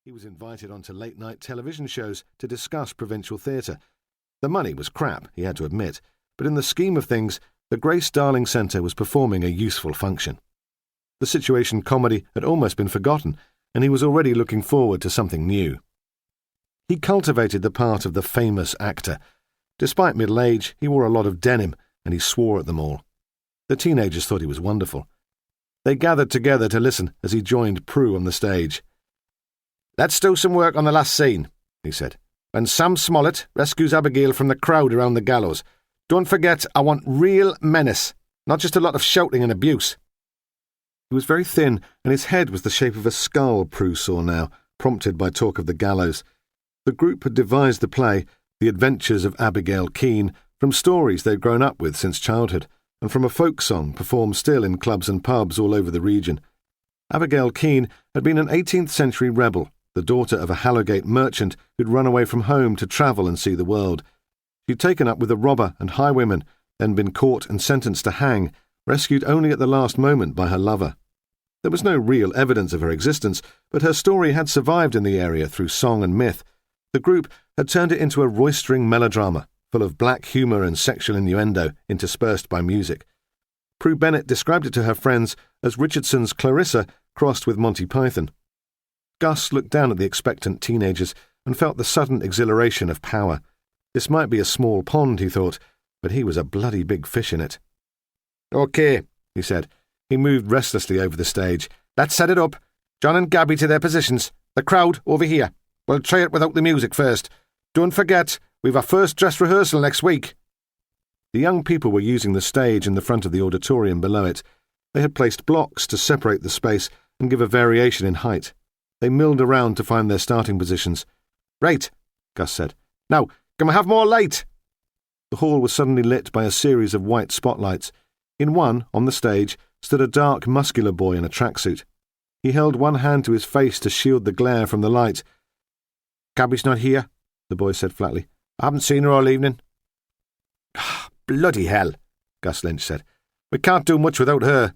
He was invited onto late-night television shows to discuss provincial theatre. The money was crap, he had to admit, but in the scheme of things, the Grace Darling Centre was performing a useful function. The situation comedy had almost been forgotten, and he was already looking forward to something new. He cultivated the part of the famous actor. Despite middle age, he wore a lot of denim, and he swore at them all. The teenagers thought he was wonderful. They gathered together to listen as he joined Prue on the stage. "Let's do some work on the last scene," he said. "When Sam Smollett rescues Abigail from the crowd around the gallows. Don't forget, I want real menace, not just a lot of shouting and abuse." He was very thin, and his head was the shape of a skull, Prue saw now, prompted by talk of the gallows. The group had devised the play, The Adventures of Abigail Keene, from stories they'd grown up with since childhood, and from a folk song performed still in clubs and pubs all over the region. Abigail Keene had been an 18th-century rebel, the daughter of a Harrogate merchant who'd run away from home to travel and see the world. She'd taken up with a robber and highwayman, then been caught and sentenced to hang, rescued only at the last moment by her lover. There was no real evidence of her existence, but her story had survived in the area through song and myth. The group had turned it into a roistering melodrama, full of black humour and sexual innuendo interspersed by music. Prue Bennett described it to her friends as Richardson's Clarissa crossed with Monty Python. Gus looked down at the expectant teenagers and felt the sudden exhilaration of power. This might be a small pond, he thought, but he was a bloody big fish in it. "OK," he said. He moved restlessly over the stage. "Let's set it up. John and Gabby to their positions. The crowd over here. We'll try it without the music first. Don't forget, we've our first dress rehearsal next week." The young people were using the stage in the front of the auditorium below it. They had placed blocks to separate the space and give a variation in height. They milled around to find their starting positions. "Right," Gus said. "Now, can we have more light?" The hall was suddenly lit by a series of white spotlights. In one, on the stage, stood a dark, muscular boy in a tracksuit. He held one hand to his face to shield the glare from the light. "Gabby's not here," the boy said flatly. "I haven't seen her all evening." "Bloody hell," Gus Lynch said. "We can't do much without her.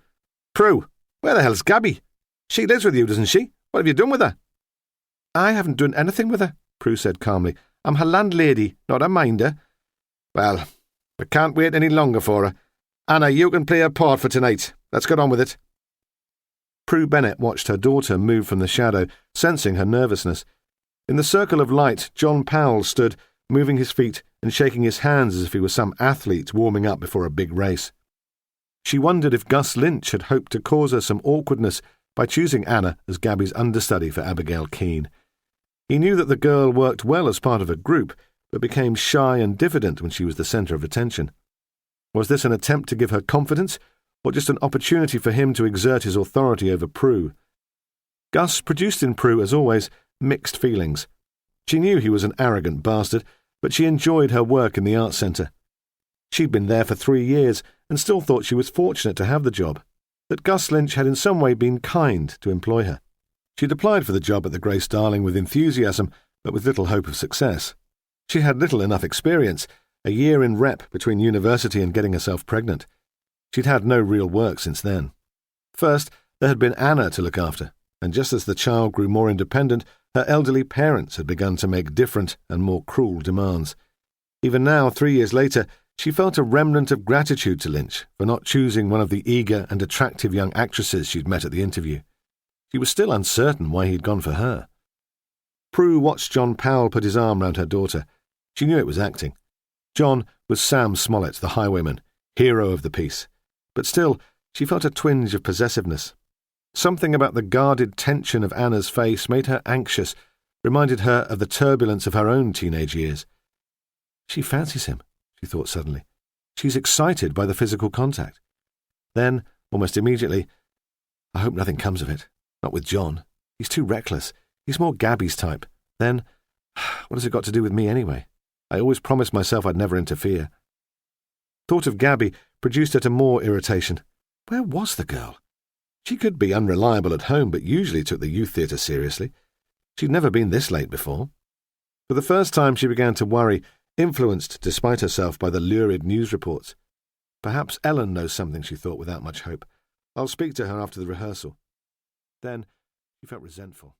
Prue, where the hell's Gabby? She lives with you, doesn't she? What have you done with her?" "I haven't done anything with her," Prue said calmly. "I'm her landlady, not a minder." "Well, we can't wait any longer for her. Anna, you can play her part for tonight. Let's get on with it." Prue Bennett watched her daughter move from the shadow, sensing her nervousness. In the circle of light, John Powell stood, moving his feet and shaking his hands as if he were some athlete warming up before a big race. She wondered if Gus Lynch had hoped to cause her some awkwardness by choosing Anna as Gabby's understudy for Abigail Keene. He knew that the girl worked well as part of a group, but became shy and diffident when she was the centre of attention. Was this an attempt to give her confidence, or just an opportunity for him to exert his authority over Prue? Gus produced in Prue, as always, mixed feelings. She knew he was an arrogant bastard, but she enjoyed her work in the Arts Centre. She'd been there for 3 years and still thought she was fortunate to have the job, that Gus Lynch had in some way been kind to employ her. She'd applied for the job at the Grace Darling with enthusiasm, but with little hope of success. She had little enough experience, a year in rep between university and getting herself pregnant. She'd had no real work since then. First, there had been Anna to look after, and just as the child grew more independent, her elderly parents had begun to make different and more cruel demands. Even now, 3 years later, she felt a remnant of gratitude to Lynch for not choosing one of the eager and attractive young actresses she'd met at the interview. She was still uncertain why he'd gone for her. Prue watched John Powell put his arm round her daughter. She knew it was acting. John was Sam Smollett, the highwayman, hero of the piece. But still, she felt a twinge of possessiveness. Something about the guarded tension of Anna's face made her anxious, reminded her of the turbulence of her own teenage years. She fancies him, she thought suddenly. She's excited by the physical contact. Then, almost immediately, I hope nothing comes of it. Not with John. He's too reckless. He's more Gabby's type. Then, what has it got to do with me anyway? I always promised myself I'd never interfere. Thought of Gabby produced her to more irritation. Where was the girl? She could be unreliable at home, but usually took the youth theatre seriously. She'd never been this late before. For the first time she began to worry, influenced despite herself by the lurid news reports. Perhaps Ellen knows something, she thought without much hope. I'll speak to her after the rehearsal. Then she felt resentful.